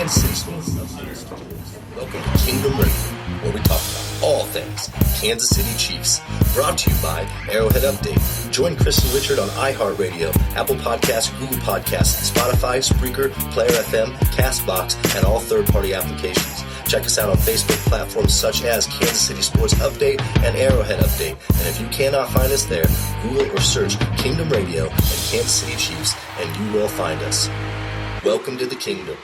Kansas City Sports. Welcome to Kingdom Radio, where we talk about all things Kansas City Chiefs. Brought to you by Arrowhead Update. Join Chris and Richard on iHeartRadio, Apple Podcasts, Google Podcasts, Spotify, Spreaker, Player FM, CastBox, and all third-party applications. Check us out on Facebook platforms such as Kansas City Sports Update and Arrowhead Update. And if you cannot find us there, Google or search Kingdom Radio and Kansas City Chiefs, and you will find us. Welcome to the Kingdom.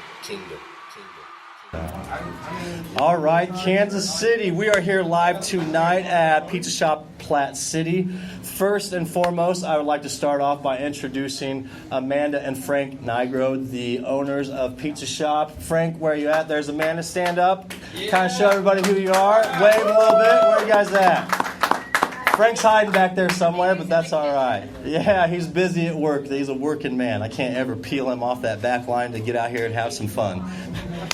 All right, Kansas City. We are here live tonight at Pizza Shop Platte City. First and foremost, I would like to start off by introducing Amanda and Frank Nigro, the owners of Pizza Shop. Frank, where are you at? There's Amanda. Stand up. Yeah. Kind of show everybody who you are. Wave a little bit. Where are you guys at? Frank's hiding back there somewhere, but that's all right. Yeah, he's busy at work. He's a working man. I can't ever peel him off that back line to get out here and have some fun.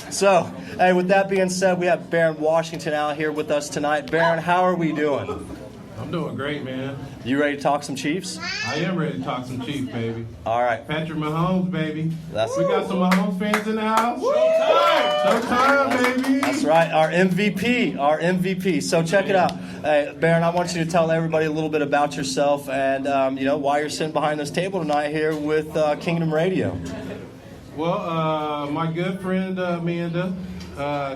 So, hey, with that being said, we have Baron Washington out here with us tonight. Baron, how are we doing? I'm doing great, man. You ready to talk some Chiefs? I am ready to talk some Chiefs, baby. All right. Patrick Mahomes, baby. We got some Mahomes fans in the house. Showtime, baby. That's right, our MVP. So check it out. Hey, Baron, I want you to tell everybody a little bit about yourself and, why you're sitting behind this table tonight here with Kingdom Radio. Well, my good friend Amanda,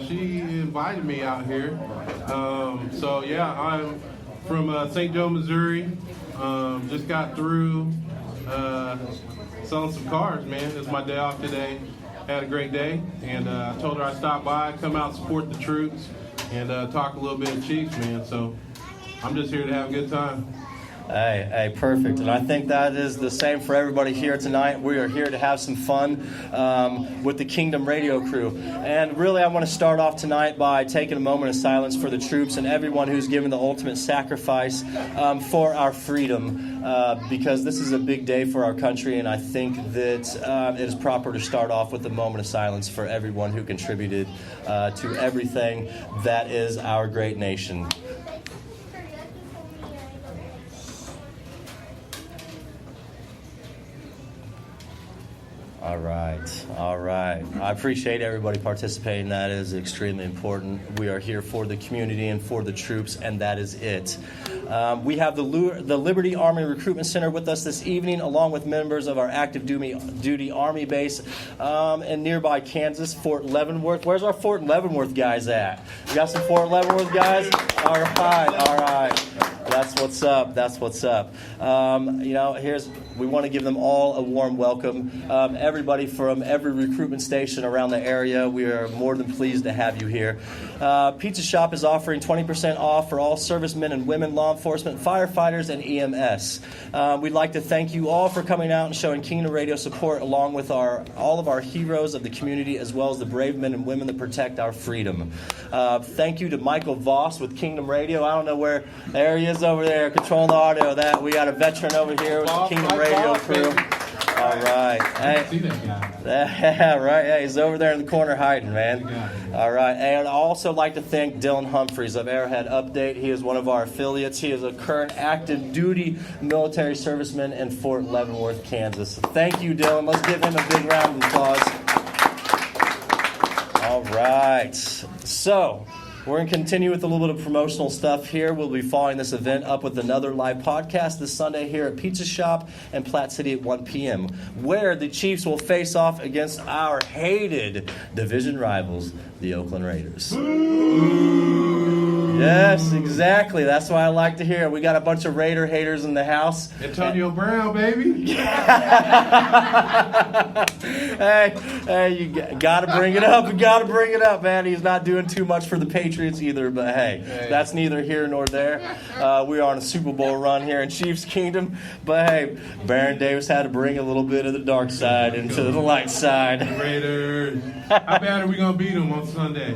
she invited me out here. I'm from St. Joe, Missouri. Just got through selling some cars, man. It's my day off today. Had a great day, and I told her I'd stop by, come out, support the troops, and talk a little bit of Chiefs, man. So I'm just here to have a good time. Hey, perfect. And I think that is the same for everybody here tonight. We are here to have some fun with the Kingdom Radio crew. And really, I want to start off tonight by taking a moment of silence for the troops and everyone who's given the ultimate sacrifice for our freedom, because this is a big day for our country, and I think that it is proper to start off with a moment of silence for everyone who contributed to everything that is our great nation. All right. I appreciate everybody participating. That is extremely important. We are here for the community and for the troops, and that is it. We have the Liberty Army Recruitment Center with us this evening, along with members of our active duty Army base in nearby Kansas, Fort Leavenworth. Where's our Fort Leavenworth guys at? We got some Fort Leavenworth guys? All right. That's what's up. We want to give them all a warm welcome. Everybody from every recruitment station around the area, we are more than pleased to have you here. Pizza Shop is offering 20% off for all servicemen and women, law enforcement, firefighters, and EMS. We'd like to thank you all for coming out and showing Kingdom Radio support, along with all of our heroes of the community, as well as the brave men and women that protect our freedom. Thank you to Michael Voss with Kingdom Radio. I don't know where. There he is over there, controlling the audio. We got a veteran over here with the Kingdom Radio crew. All right. I see that guy. Yeah, right. Yeah, he's over there in the corner hiding, man. All right. And I'd also like to thank Dylan Humphreys of Arrowhead Update. He is one of our affiliates. He is a current active duty military serviceman in Fort Leavenworth, Kansas. Thank you, Dylan. Let's give him a big round of applause. All right. So, we're going to continue with a little bit of promotional stuff here. We'll be following this event up with another live podcast this Sunday here at Pizza Shop and Platte City at 1 p.m., where the Chiefs will face off against our hated division rivals, the Oakland Raiders. Yes, exactly. That's what I like to hear. We got a bunch of Raider haters in the house. Antonio Brown, baby. Hey, you got to bring it up. You got to bring it up, man. He's not doing too much for the Patriots either, but hey, that's neither here nor there. We are on a Super Bowl run here in Chiefs Kingdom, but hey, Baron Davis had to bring a little bit of the dark side into the light side. Raiders. How bad are we going to beat them on Sunday?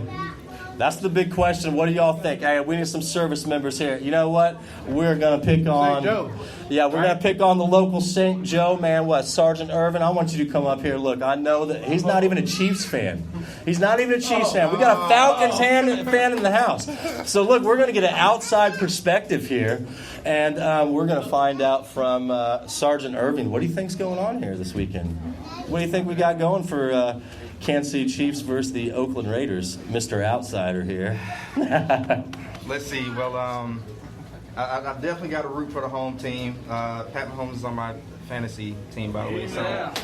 That's the big question. What do y'all think? Hey, we need some service members here. You know what? We're going to pick on... St. Joe. Yeah, we're going to pick on the local St. Joe, man. What, Sergeant Irvin? I want you to come up here. Look, I know that he's not even a Chiefs fan. He's not even a Chiefs fan. We got a Falcons fan in the house. So, look, we're going to get an outside perspective here, and we're going to find out from Sergeant Irvin. What do you think's going on here this weekend? What do you think we got going for Kansas City Chiefs versus the Oakland Raiders. Mr. Outsider here. Let's see. Well, I definitely got to root for the home team. Pat Mahomes is on my fantasy team, by the way. So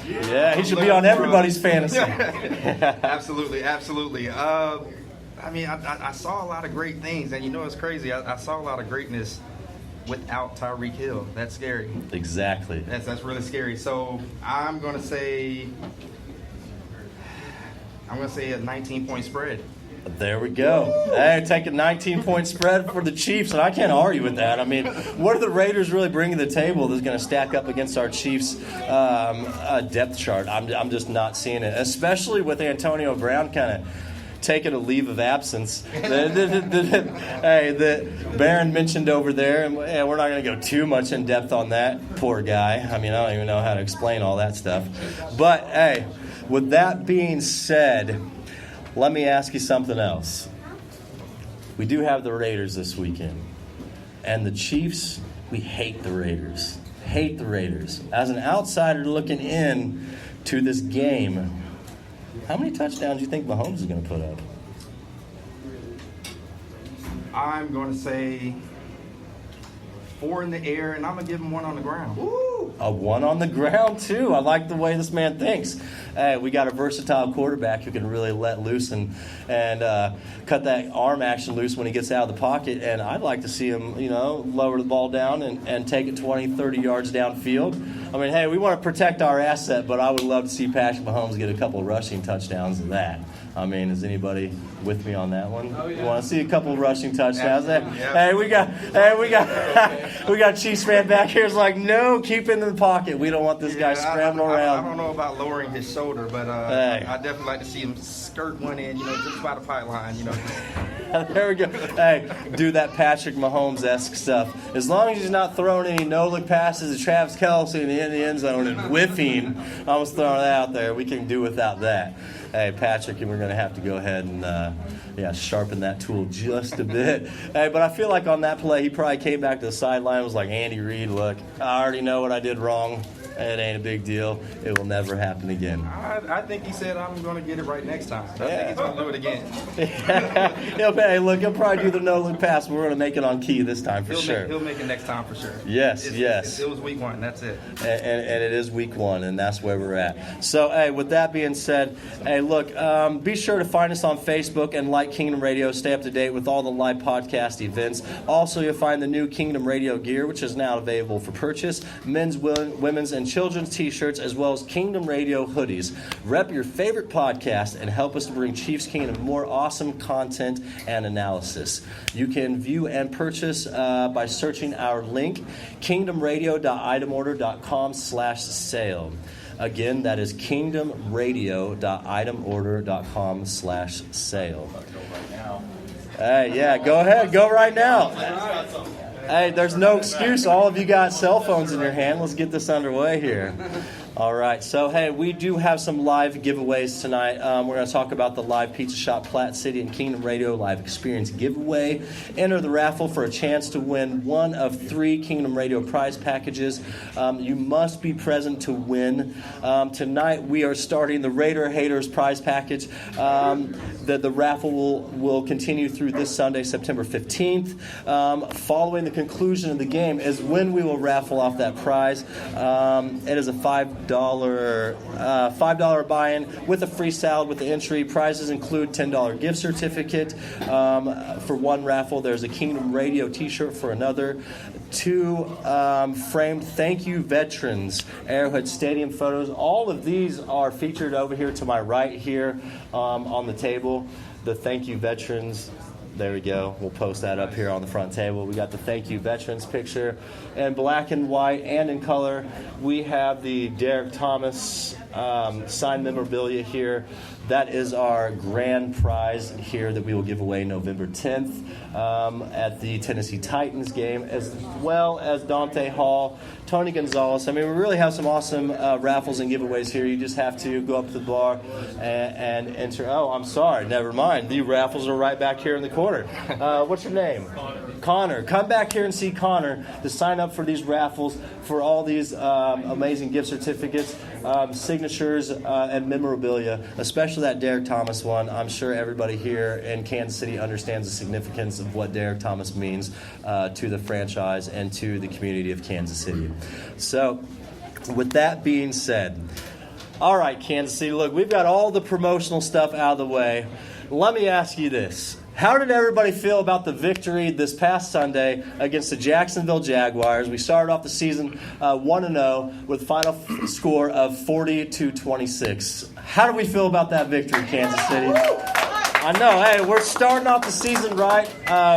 yeah, he should be on everybody's fantasy. Absolutely. I mean, I saw a lot of great things, and it's crazy. I saw a lot of greatness without Tyreek Hill. That's scary. Exactly. That's really scary. So I'm gonna say a 19-point spread. There we go. Hey, take a 19-point spread for the Chiefs, and I can't argue with that. I mean, what are the Raiders really bringing to the table that's going to stack up against our Chiefs' depth chart? I'm just not seeing it, especially with Antonio Brown kind of taking a leave of absence. That Barron mentioned over there, and we're not going to go too much in depth on that. Poor guy. I mean, I don't even know how to explain all that stuff. But, hey, with that being said, let me ask you something else. We do have the Raiders this weekend. And the Chiefs, we hate the Raiders. Hate the Raiders. As an outsider looking in to this game, how many touchdowns do you think Mahomes is going to put up? I'm going to say 4 in the air, and I'm going to give him 1 on the ground. Ooh, a 1 on the ground, too. I like the way this man thinks. Hey, we got a versatile quarterback who can really let loose and cut that arm action loose when he gets out of the pocket. And I'd like to see him, lower the ball down and take it 20, 30 yards downfield. I mean, hey, we want to protect our asset, but I would love to see Patrick Mahomes get a couple of rushing touchdowns of that. I mean, is anybody with me on that one? Oh, yeah. You want to see a couple of rushing touchdowns? Yeah. Hey, we got Chiefs fan back here. It's like, no, keep him in the pocket. We don't want this guy scrambling around. I don't know about lowering his shoulder, but I definitely like to see him skirt one in, just by the pipeline, There we go. Hey, do that Patrick Mahomes-esque stuff. As long as he's not throwing any no-look passes to Travis Kelce in the end zone and whiffing, I was throwing that out there. We can do without that. Hey, Patrick, and we're going to have to go ahead and sharpen that tool just a bit. Hey, but I feel like on that play, he probably came back to the sideline and was like, Andy Reid, look, I already know what I did wrong. It ain't a big deal. It will never happen again. I think he said, I'm going to get it right next time. I think he's going to do it again. Hey, look, he'll probably do the no-look pass, but we're going to make it on key this time for sure. He'll make it next time for sure. Yes. It was week 1. That's it. And it is week 1, and that's where we're at. So, hey, with that being said, hey, look, be sure to find us on Facebook and like Kingdom Radio. Stay up to date with all the live podcast events. Also, you'll find the new Kingdom Radio gear, which is now available for purchase. Men's, women's, and children's t-shirts, as well as Kingdom Radio hoodies. Rep your favorite podcast and help us to bring Chiefs Kingdom more awesome content and analysis. You can view and purchase by searching our link, kingdomradio.itemorder.com/sale. Again, that is kingdomradio.itemorder.com/sale. Hey, yeah, go ahead. Go right now. Hey, there's no excuse. All of you got cell phones in your hand. Let's get this underway here. All right. So, hey, we do have some live giveaways tonight. We're going to talk about the live pizza shop, Platte City and Kingdom Radio Live Experience giveaway. Enter the raffle for a chance to win one of 3 Kingdom Radio prize packages. You must be present to win. Tonight, we are starting the Raider Haters prize package. The raffle will continue through this Sunday, September 15th. Following the conclusion of the game is when we will raffle off that prize. It is a $5 buy-in with a free salad with the entry. Prizes include $10 gift certificate for one raffle. There's a Kingdom Radio t-shirt for another. 2 framed thank you veterans Arrowhead Stadium photos. All of these are featured over here to my right here on the table. The thank you veterans. There we go. We'll post that up here on the front table. We got the thank you veterans picture in black and white and in color. We have the Derek Thomas signed memorabilia here. That is our grand prize here that we will give away November 10th at the Tennessee Titans game, as well as Dante Hall, Tony Gonzalez. I mean, we really have some awesome raffles and giveaways here. You just have to go up to the bar and enter. Oh, I'm sorry. Never mind. The raffles are right back here in the corner. What's your name? Connor. Come back here and see Connor to sign up for these raffles for all these amazing gift certificates, signatures, and memorabilia, especially for that Derek Thomas one. I'm sure everybody here in Kansas City understands the significance of what Derek Thomas means to the franchise and to the community of Kansas City. So, with that being said, all right, Kansas City, look, we've got all the promotional stuff out of the way. Let me ask you this. How did everybody feel about the victory this past Sunday against the Jacksonville Jaguars? We started off the season 1-0 with a final score of 40-26. How do we feel about that victory, Kansas City? I know. Hey, we're starting off the season right.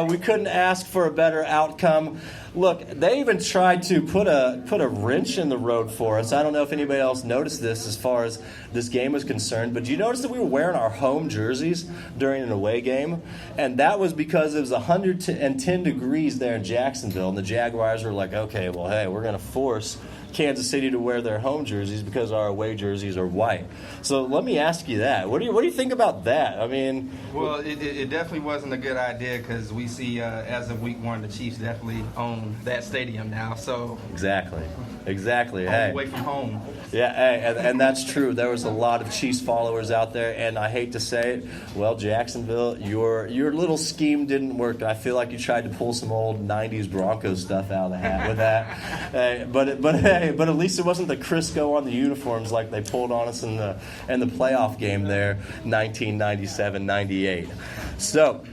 We couldn't ask for a better outcome. Look, they even tried to put a wrench in the road for us. I don't know if anybody else noticed this as far as this game was concerned, but did you notice that we were wearing our home jerseys during an away game? And that was because it was 110 degrees there in Jacksonville, and the Jaguars were like, okay, well, hey, we're going to force Kansas City to wear their home jerseys because our away jerseys are white. So let me ask you that. What do you think about that? I mean, well, it definitely wasn't a good idea because we see as of week 1 the Chiefs definitely own that stadium now. So exactly. Hey, away from home. Yeah, hey, and that's true. There was a lot of Chiefs followers out there, and I hate to say it, well, Jacksonville, your little scheme didn't work. I feel like you tried to pull some old '90s Broncos stuff out of the hat with that. Hey, but at least it wasn't the Crisco on the uniforms like they pulled on us in the playoff game there, 1997-98. So.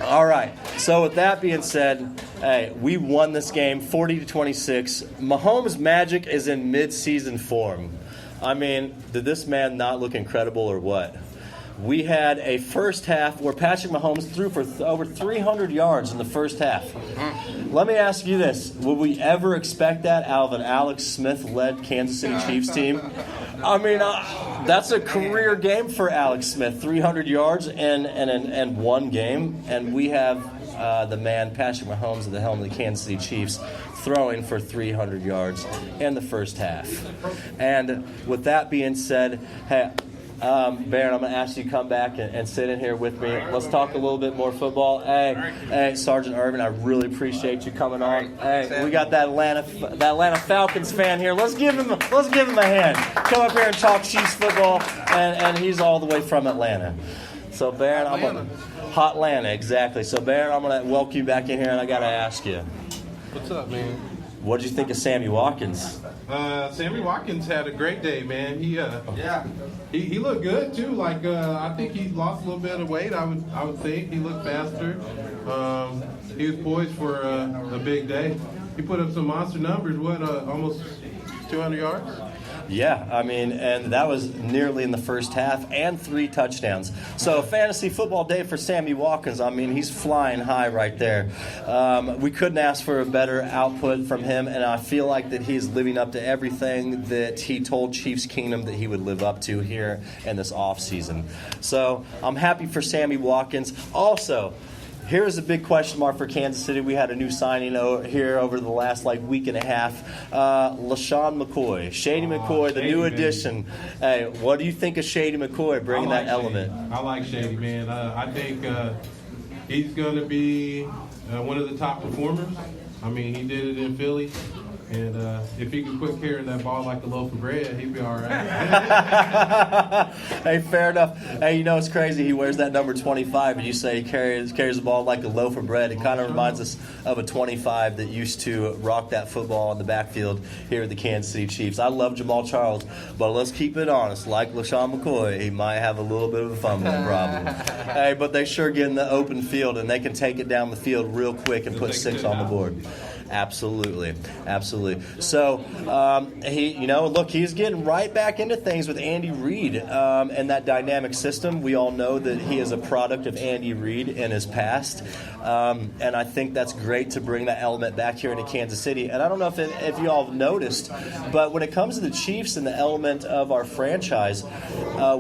All right. So with that being said, hey, we won this game 40-26. Mahomes' magic is in mid-season form. I mean, did this man not look incredible or what? We had a first half where Patrick Mahomes threw for over 300 yards in the first half. Let me ask you this. Would we ever expect that out of an Alex Smith-led Kansas City Chiefs team? I mean, that's a career game for Alex Smith, 300 yards and one game. And we have the man, Patrick Mahomes, at the helm of the Kansas City Chiefs, throwing for 300 yards in the first half. And with that being said, hey, Baron, I'm going to ask you to come back and sit in here with me. Let's talk a little bit more football. Hey, Sergeant Irvin, I really appreciate you coming on. Hey, we got that Atlanta Falcons fan here. Let's give him a hand. Come up here and talk Chiefs football, and he's all the way from Atlanta. So, Baron, Hot Atlanta, exactly. So, Baron, I'm going to welcome you back in here, and I got to ask you. What's up, man? What did you think of Sammy Watkins? Sammy Watkins had a great day, man. He looked good too. Like I think he lost a little bit of weight. I would think he looked faster. He was poised for a big day. He put up some monster numbers. Almost 200 yards. Yeah, I mean, and that was nearly in the first half and 3 touchdowns. So fantasy football day for Sammy Watkins. I mean, he's flying high right there. We couldn't ask for a better output from him, and I feel like that he's living up to everything that he told Chiefs Kingdom that he would live up to here in this offseason. So I'm happy for Sammy Watkins. Also, here's a big question mark for Kansas City. We had a new signing here over the last week and a half. LaShawn McCoy, Shady McCoy, the new addition. Hey, what do you think of Shady McCoy bringing that element? I like Shady, man. I think he's going to be one of the top performers. I mean, he did it in Philly. And if he could quit carrying that ball like a loaf of bread, he'd be all right. Hey, fair enough. Hey, you know it's crazy. He wears that number 25, and you say he carries the ball like a loaf of bread. It kind of reminds us of a 25 that used to rock that football in the backfield here at the Kansas City Chiefs. I love Jamal Charles, but let's keep it honest. Like LaShawn McCoy, he might have a little bit of a fumbling problem. Hey, but they sure get in the open field, and they can take it down the field real quick and put 6 on the board. Absolutely. So, he's getting right back into things with Andy Reid and that dynamic system. We all know that he is a product of Andy Reid in his past, and I think that's great to bring that element back here into Kansas City. And I don't know if you all have noticed, but when it comes to the Chiefs and the element of our franchise,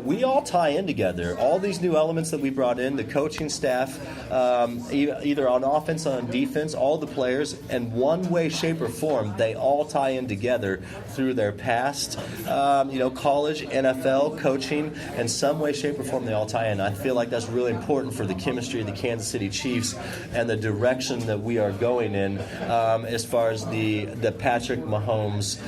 we all tie in together. All these new elements that we brought in, the coaching staff, either on offense or on defense, all the players, and one way, shape, or form, they all tie in together through their past, college, NFL, coaching, in some way, shape, or form, they all tie in. I feel like that's really important for the chemistry of the Kansas City Chiefs and the direction that we are going in as far as the Patrick Mahomes,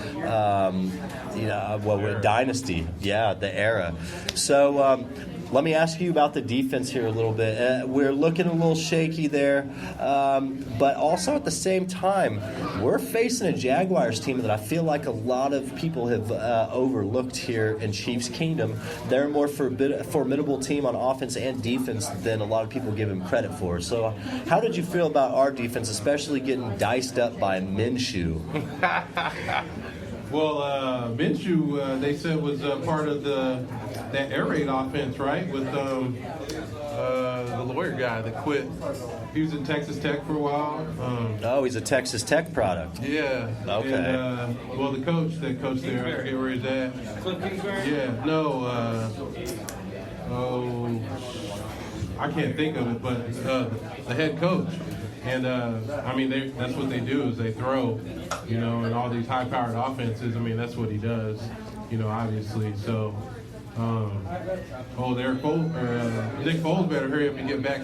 dynasty, the era. So let me ask you about the defense here a little bit. We're looking a little shaky there, but also at the same time, we're facing a Jaguars team that I feel like a lot of people have overlooked here in Chiefs Kingdom. They're a more formidable team on offense and defense than a lot of people give them credit for. So how did you feel about our defense, especially getting diced up by Minshew? Well, Minshew, they said, was part of that air raid offense, right? With the lawyer guy that quit. He was in Texas Tech for a while. He's a Texas Tech product. Yeah. Okay. And, well, the coach that coached there, I forget where he's at. Yeah. No. I can't think of it, but the head coach. And, I mean, that's what they do is they throw, and all these high-powered offenses. I mean, that's what he does, obviously. So, Nick Foles better hurry up and get back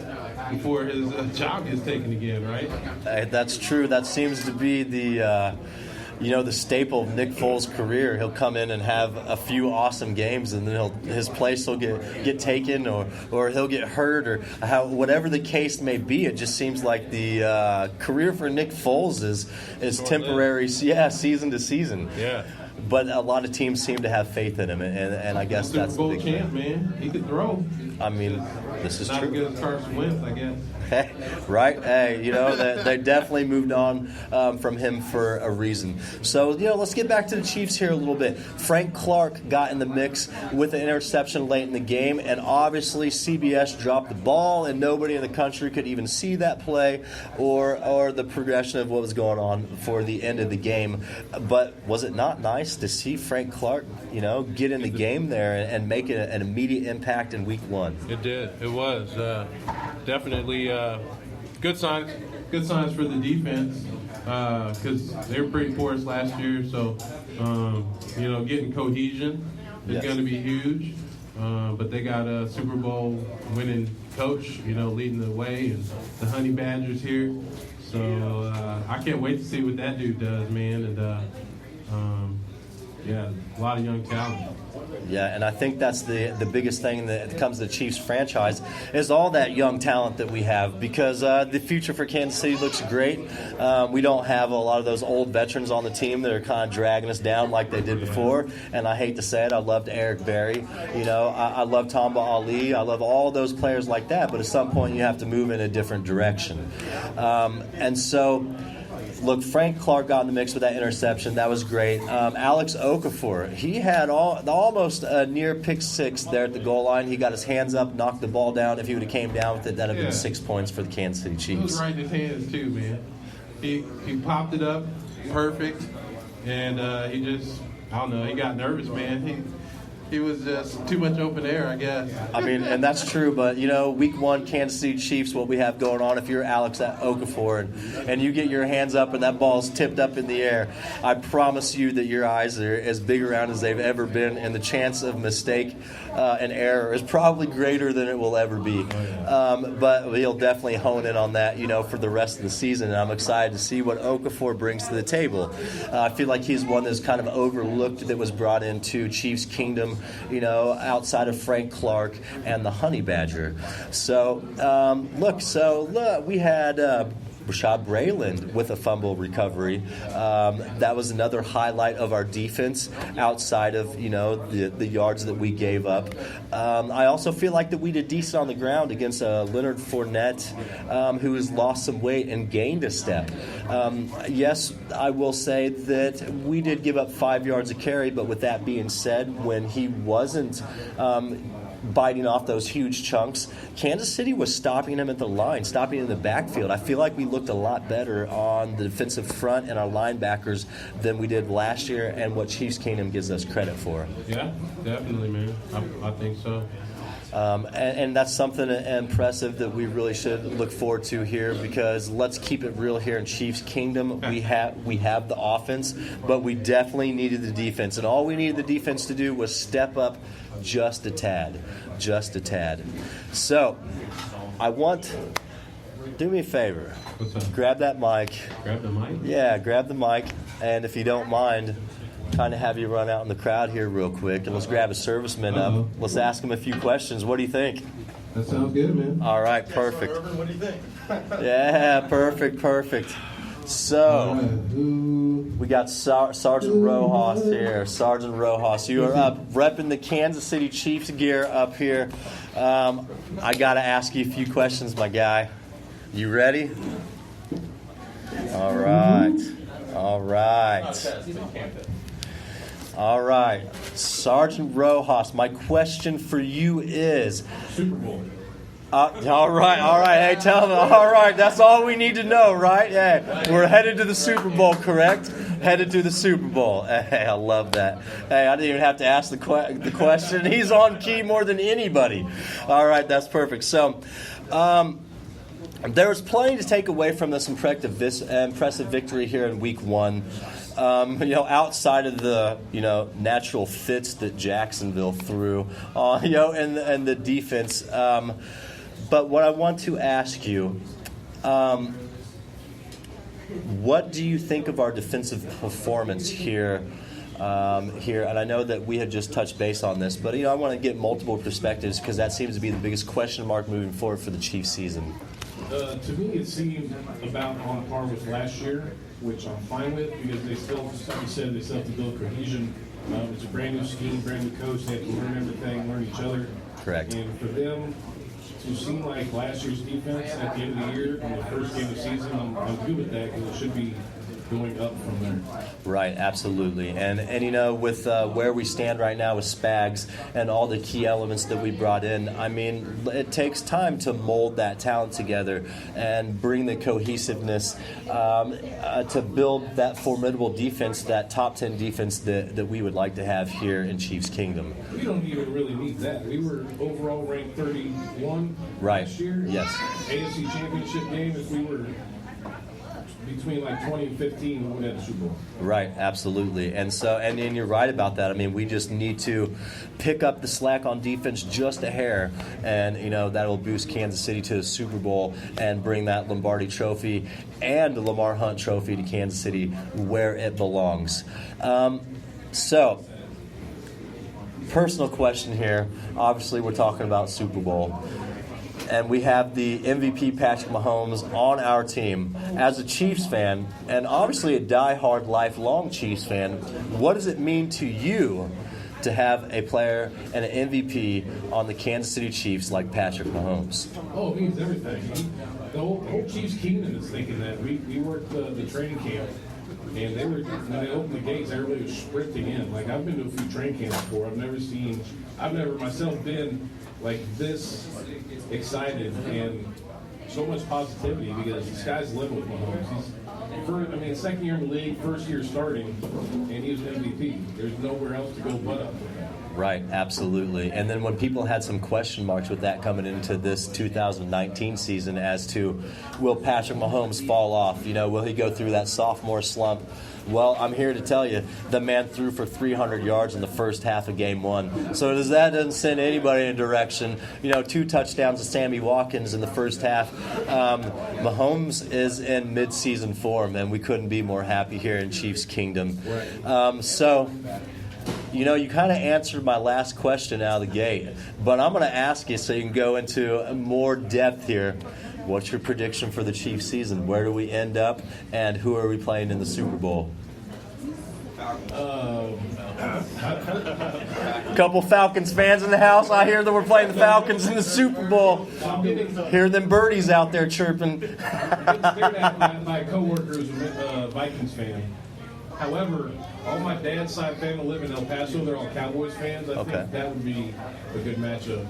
before his job gets taken again, right? That's true. That seems to be the staple of Nick Foles' career. He'll come in and have a few awesome games, and then his place will get taken, or he'll get hurt, or whatever the case may be. It just seems like the career for Nick Foles is temporary, season to season. Yeah. But a lot of teams seem to have faith in him, and I guess that's the big champ, man. He could throw. I mean, this is not true. Not as good as Carson Wentz, I guess. Right? Hey, they definitely moved on from him for a reason. So, let's get back to the Chiefs here a little bit. Frank Clark got in the mix with an interception late in the game, and obviously CBS dropped the ball, and nobody in the country could even see that play or the progression of what was going on for the end of the game. But was it not nice to see Frank Clark, get in the game there and make an immediate impact in Week 1? It did. It was definitely good signs. Good signs for the defense because they were pretty porous last year. So getting cohesion is going to be huge. But they got a Super Bowl winning coach, leading the way, and the Honey Badgers here. So I can't wait to see what that dude does, man. And a lot of young talent. Yeah, and I think that's the biggest thing that comes to the Chiefs franchise is all that young talent that we have, because the future for Kansas City looks great. We don't have a lot of those old veterans on the team that are kind of dragging us down like they did before. And I hate to say it, I loved Eric Berry. I love Tamba Ali. I love all those players like that. But at some point, you have to move in a different direction. And so, look, Frank Clark got in the mix with that interception. That was great. Alex Okafor, he had almost a near pick six there at the goal line. He got his hands up, knocked the ball down. If he would have came down with it, that would have been 6 points for the Kansas City Chiefs. He was right in his hands too, man. He popped it up perfect, and he just, I don't know, he got nervous, man. He was just too much open air, I guess. I mean, and that's true, but, Week 1, Kansas City Chiefs, what we have going on, if you're Alex Okafor and you get your hands up and that ball's tipped up in the air, I promise you that your eyes are as big around as they've ever been, and the chance of mistake and error is probably greater than it will ever be. But he'll definitely hone in on that, for the rest of the season, and I'm excited to see what Okafor brings to the table. I feel like he's one that's kind of overlooked that was brought into Chiefs Kingdom, outside of Frank Clark and the Honey Badger. So, we had Rashad Brayland with a fumble recovery. That was another highlight of our defense outside of, the yards that we gave up. I also feel like that we did decent on the ground against Leonard Fournette, who has lost some weight and gained a step. Yes, I will say that we did give up 5 yards a carry, but with that being said, when he wasn't biting off those huge chunks, Kansas City was stopping him at the line, stopping him in the backfield. I feel like we looked a lot better on the defensive front and our linebackers than we did last year, and what Chiefs Kingdom gives us credit for. Yeah, definitely, man. I think so. And that's something impressive that we really should look forward to here, because let's keep it real here in Chiefs Kingdom. We have the offense, but we definitely needed the defense. And all we needed the defense to do was step up just a tad. So, do me a favor. What's up? Grab that mic. Grab the mic? Yeah, grab the mic. And if you don't mind, kind of have you run out in the crowd here real quick, and let's grab a serviceman up. Let's ask him a few questions. What do you think? That sounds good, man. All right, perfect. Yes, Urban, what do you think? Yeah, perfect. So, we got Sergeant Rojas here. Sergeant Rojas, you are up repping the Kansas City Chiefs gear up here. I got to ask you a few questions, my guy. You ready? All right. Sergeant Rojas, my question for you is... Super Bowl. All right. Hey, tell them. All right, that's all we need to know, right? Yeah, we're headed to the Super Bowl, correct? Headed to the Super Bowl. Hey, I love that. Hey, I didn't even have to ask the question. He's on key more than anybody. All right, that's perfect. So, there was plenty to take away from this impressive victory here in Week 1. Outside of the natural fits that Jacksonville threw, and the defense. But what I want to ask you, what do you think of our defensive performance here? And I know that we had just touched base on this, but I want to get multiple perspectives because that seems to be the biggest question mark moving forward for the Chiefs season. To me, it seemed about on par with last year, which I'm fine with because they still, like you said, they still have to build cohesion. It's a brand new scheme, brand new coach. They have to learn everything, learn each other. Correct. And for them to seem like last year's defense at the end of the year in the first game of the season, I'm good with that because it should be going up from there. Right, absolutely. And with where we stand right now with Spags and all the key elements that we brought in, I mean, it takes time to mold that talent together and bring the cohesiveness to build that formidable defense, that top 10 defense that we would like to have here in Chiefs Kingdom. We don't even really need that. We were overall ranked 31 last year. Yes. AFC Championship game, if we were between like 20 and 15 when we had the Super Bowl. Right, absolutely. And you're right about that. I mean, we just need to pick up the slack on defense just a hair, and that'll boost Kansas City to the Super Bowl and bring that Lombardi Trophy and the Lamar Hunt Trophy to Kansas City where it belongs. So, personal question here. Obviously, we're talking about Super Bowl. And we have the MVP Patrick Mahomes on our team. As a Chiefs fan, and obviously a die-hard, lifelong Chiefs fan, what does it mean to you to have a player and an MVP on the Kansas City Chiefs like Patrick Mahomes? Oh, it means everything. The whole Chiefs kingdom is thinking that. We worked the training camp, and when they opened the gates, everybody was sprinting in. Like, I've been to a few training camps before. I've never myself been like this excited and so much positivity because the sky's the limit with Mahomes. Second year in the league, first year starting, and he was an MVP. There's nowhere else to go but up with that. Right, absolutely. And then when people had some question marks with that coming into this 2019 season as to will Patrick Mahomes fall off? Will he go through that sophomore slump? Well, I'm here to tell you, the man threw for 300 yards in the first half of Game 1. So doesn't send anybody in a direction. 2 touchdowns to Sammy Watkins in the first half. Mahomes is in mid-season form, and we couldn't be more happy here in Chiefs Kingdom. Right. You kind of answered my last question out of the gate, but I'm going to ask you so you can go into more depth here. What's your prediction for the Chiefs season? Where do we end up, and who are we playing in the Super Bowl? Couple Falcons fans in the house. I hear that we're playing the Falcons in the Super Bowl. Hear them birdies out there chirping. My coworker is a Vikings fan. However, all my dad's side family live in El Paso. They're all Cowboys fans. I think that would be a good matchup.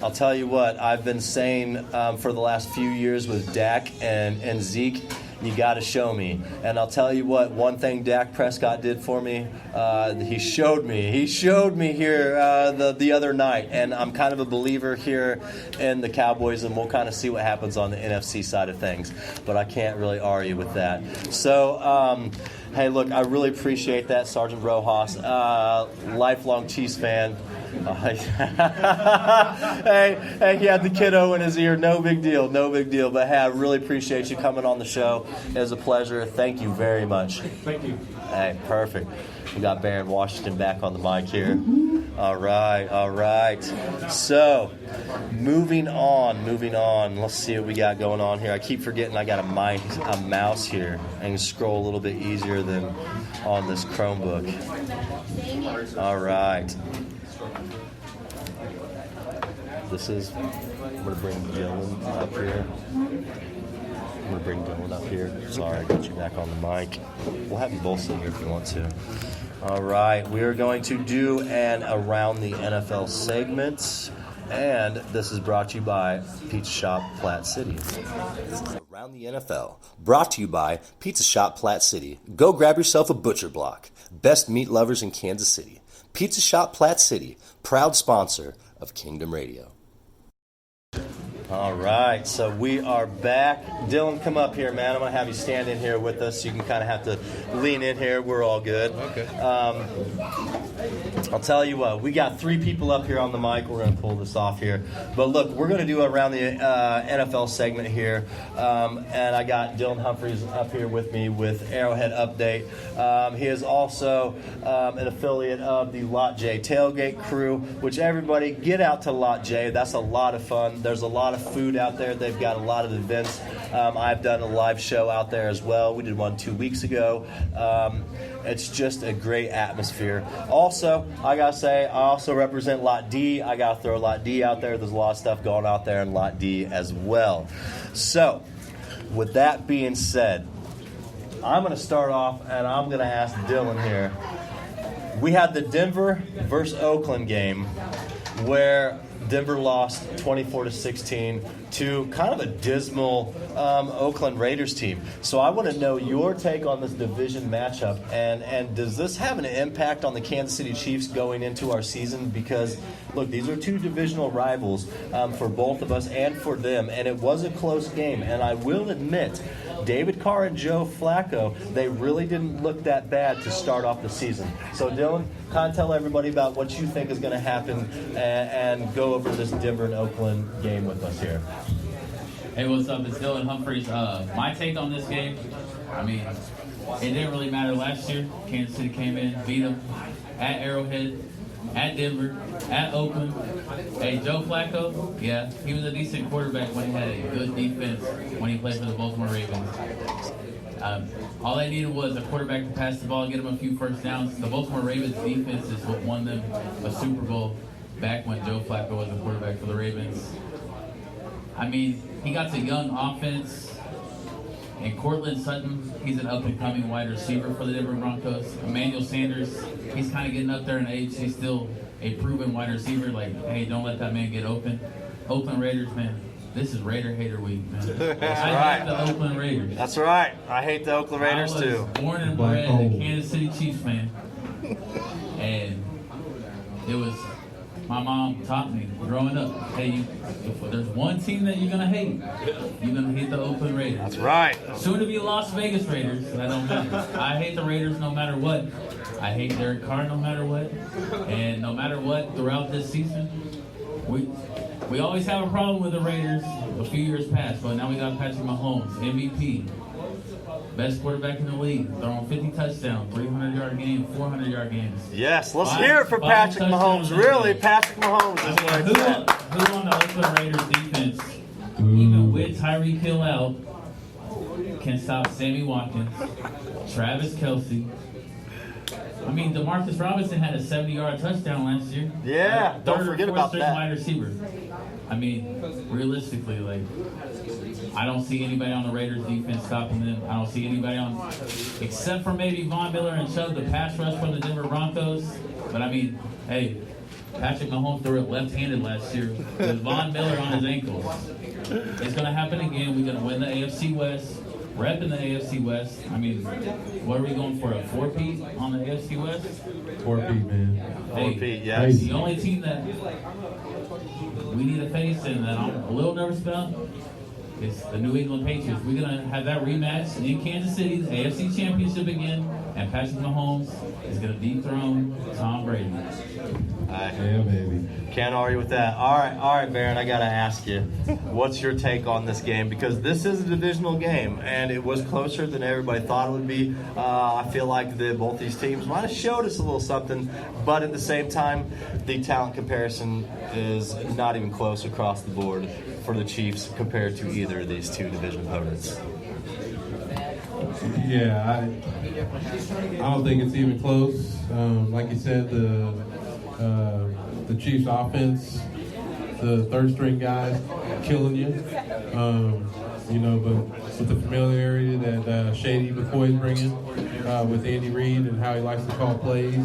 I'll tell you what, I've been saying for the last few years with Dak and Zeke, you got to show me. And I'll tell you what, one thing Dak Prescott did for me, he showed me here the other night. And I'm kind of a believer here in the Cowboys, and we'll kind of see what happens on the NFC side of things. But I can't really argue with that. So, hey, look, I really appreciate that, Sergeant Rojas. Lifelong Chiefs fan. Hey, he had the kiddo in his ear. No big deal. But hey, I really appreciate you coming on the show. It was a pleasure. Thank you very much. Thank you. Hey, perfect. We got Baron Washington back on the mic here. All right. So, moving on. Let's see what we got going on here. I keep forgetting I got a mouse here. I can scroll a little bit easier than on this Chromebook. All right. I'm going to bring Dylan up here. Sorry, I got you back on the mic. We'll have you both sit here if you want to. All right, we are going to do an Around the NFL segment, and this is brought to you by Pizza Shop Platte City. This is Around the NFL, brought to you by Pizza Shop Platte City. Go grab yourself a butcher block. Best meat lovers in Kansas City. Pizza Shop Platte City, proud sponsor of Kingdom Radio. All right, so we are back. Dylan, come up here, man. I'm going to have you stand in here with us. You can kind of have to lean in here. We're all good. Okay. I'll tell you what, we got 3 people up here on the mic. We're going to pull this off here. But look, we're going to do Around the NFL segment here. And I got Dylan Humphreys up here with me with Arrowhead Update. He is also an affiliate of the Lot J Tailgate Crew, which everybody get out to Lot J. That's a lot of fun. There's a lot of food out there. They've got a lot of events. I've done a live show out there as well. We did one 2 weeks ago. It's just a great atmosphere. Also, I gotta say, I also represent Lot D. I gotta throw Lot D out there. There's a lot of stuff going out there in Lot D as well. So, with that being said, I'm gonna start off and I'm gonna ask Dylan here. We had the Denver versus Oakland game where Denver lost 24-16 to kind of a dismal Oakland Raiders team. So I want to know your take on this division matchup, and does this have an impact on the Kansas City Chiefs going into our season? Because, look, these are 2 divisional rivals for both of us and for them, and it was a close game. And I will admit, David Carr and Joe Flacco, they really didn't look that bad to start off the season. So, Dylan, kind of tell everybody about what you think is going to happen and go over this Denver and Oakland game with us here. Hey, what's up? It's Dylan Humphreys. My take on this game, I mean, it didn't really matter last year. Kansas City came in, beat them at Arrowhead, at Denver, at Oakland. Hey, Joe Flacco, yeah, he was a decent quarterback when he had a good defense when he played for the Baltimore Ravens. All they needed was a quarterback to pass the ball and get them a few first downs. The Baltimore Ravens defense is what won them a Super Bowl back when Joe Flacco was the quarterback for the Ravens. I mean, he got a young offense. And Cortland Sutton, he's an up-and-coming wide receiver for the Denver Broncos. Emmanuel Sanders, he's kind of getting up there in age. He's still a proven wide receiver. Like, hey, don't let that man get open. Oakland Raiders, man, this is Raider Hater Week, man. I hate the Oakland Raiders. That's right. I hate the Oakland Raiders, too. I was born and bred a Kansas City Chiefs fan. And it was... My mom taught me growing up, hey, if there's one team that you're going to hate, you're going to hate the Oakland Raiders. That's right. Soon to be Las Vegas Raiders, that don't matter. I hate the Raiders no matter what. I hate Derek Carr no matter what. And no matter what, throughout this season, we always have a problem with the Raiders a few years past, but now we got Patrick Mahomes, MVP. Best quarterback in the league, throwing 50 touchdowns, 300-yard game, 400-yard games. Yes, let's hear it for Patrick Mahomes. Really, Patrick Mahomes is where it's at. Who on the Oakland Raiders defense, even with Tyreek Hill out, can stop Sammy Watkins, Travis Kelce? I mean, DeMarcus Robinson had a 70-yard touchdown last year. Yeah, don't forget about that. Wide receiver. I mean, realistically, like, I don't see anybody on the Raiders defense stopping them. I don't see anybody on, except for maybe Von Miller and Chubb, the pass rush for the Denver Broncos. But I mean, hey, Patrick Mahomes threw it left-handed last year with Von Miller on his ankles. It's going to happen again. We're going to win the AFC West, repping the AFC West. I mean, what are we going for, a 4-peat on the AFC West? 4-peat, man. Hey, 4-peat, yes. The only team that we need to face and that I'm a little nervous about is the New England Patriots. We're going to have that rematch in Kansas City, the AFC Championship again, and Patrick Mahomes is going to dethrone Tom Brady. Yeah, baby. Can't argue with that. All right, Baron, I got to ask you, what's your take on this game? Because this is a divisional game, and it was closer than everybody thought it would be. I feel like both these teams might have showed us a little something, but at the same time, the talent comparison is not even close across the board for the Chiefs compared to either of these two division opponents. Yeah, I don't think it's even close. Like you said, the Chiefs offense, the third string guys killing you. But with the familiarity that Shady McCoy's bringing with Andy Reid and how he likes to call plays,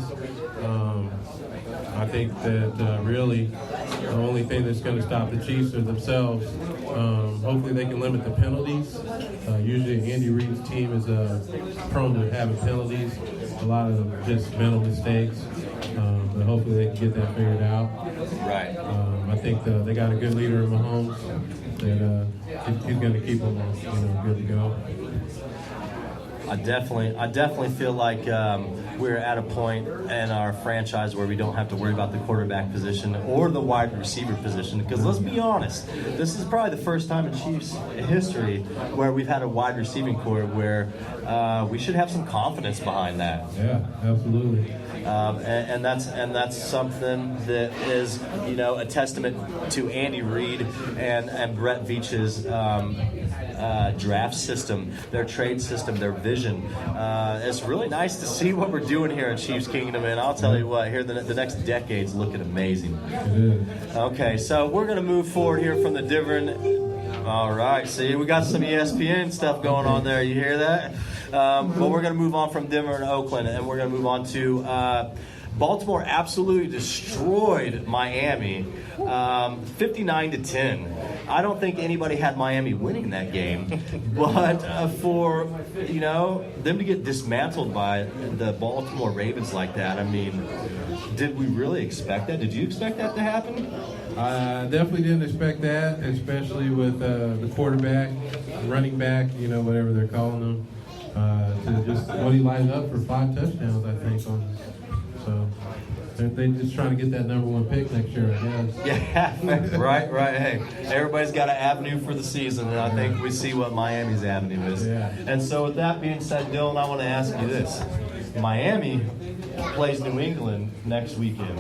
I think that really the only thing that's going to stop the Chiefs are themselves. Hopefully they can limit the penalties. Usually Andy Reid's team is prone to having penalties, a lot of just mental mistakes. But hopefully they can get that figured out. Right. I think they got a good leader in Mahomes that he's going to keep them good to go. I definitely feel like we're at a point in our franchise where we don't have to worry about the quarterback position or the wide receiver position. Because let's be honest, this is probably the first time in Chiefs history where we've had a wide receiving core where we should have some confidence behind that. Yeah, absolutely. And that's something that is a testament to Andy Reid and Brett Veach's draft system, their trade system, their vision. It's really nice to see what we're doing here in Chiefs Kingdom, and I'll tell you what, here the next decade's looking amazing. Okay, so we're going to move forward here from the Divern. All right, see, we got some ESPN stuff going on there. You hear that? But we're going to move on from Denver and Oakland, and we're going to move on to Baltimore absolutely destroyed Miami, 59-10. I don't think anybody had Miami winning that game, but for them to get dismantled by the Baltimore Ravens like that, I mean, did we really expect that? Did you expect that to happen? I definitely didn't expect that, especially with the quarterback, running back, whatever they're calling them. To just what he lined up for 5 touchdowns, I think. So they're just trying to get that number 1 pick next year, I guess. Yeah, right. Hey, everybody's got an avenue for the season, and I think we see what Miami's avenue is. Yeah. And so with that being said, Dylan, I want to ask you this. Miami plays New England next weekend.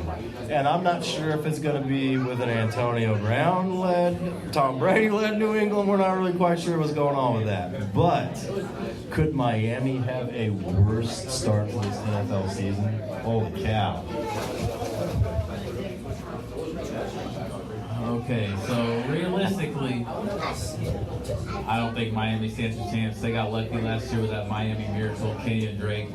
And I'm not sure if it's going to be with an Antonio Brown-led, Tom Brady-led New England. We're not really quite sure what's going on with that. But could Miami have a worse start to this NFL season? Holy cow. Okay, so realistically, I don't think Miami stands a chance. They got lucky last year with that Miami miracle, Kenyon Drake,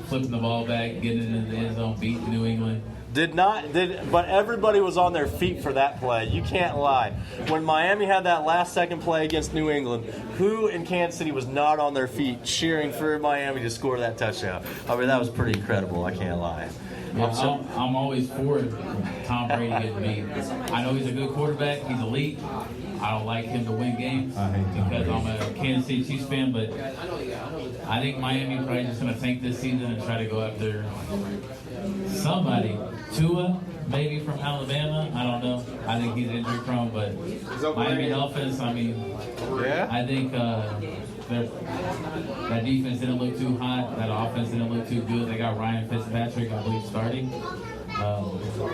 flipping the ball back, getting it into the end zone, beating New England. But everybody was on their feet for that play. You can't lie. When Miami had that last second play against New England, who in Kansas City was not on their feet cheering for Miami to score that touchdown? I mean, that was pretty incredible. I can't lie. Yeah, I'm always for Tom Brady getting beat. I know he's a good quarterback. He's elite. I don't like him to win games because I'm a Kansas City Chiefs fan, but I think Miami probably just going to tank this season and try to go after somebody. Tua, maybe from Alabama. I don't know. I think he's injury prone, but Miami Dolphins, I mean, I think that defense didn't look too hot. That offense didn't look too good. They got Ryan Fitzpatrick, I believe, starting.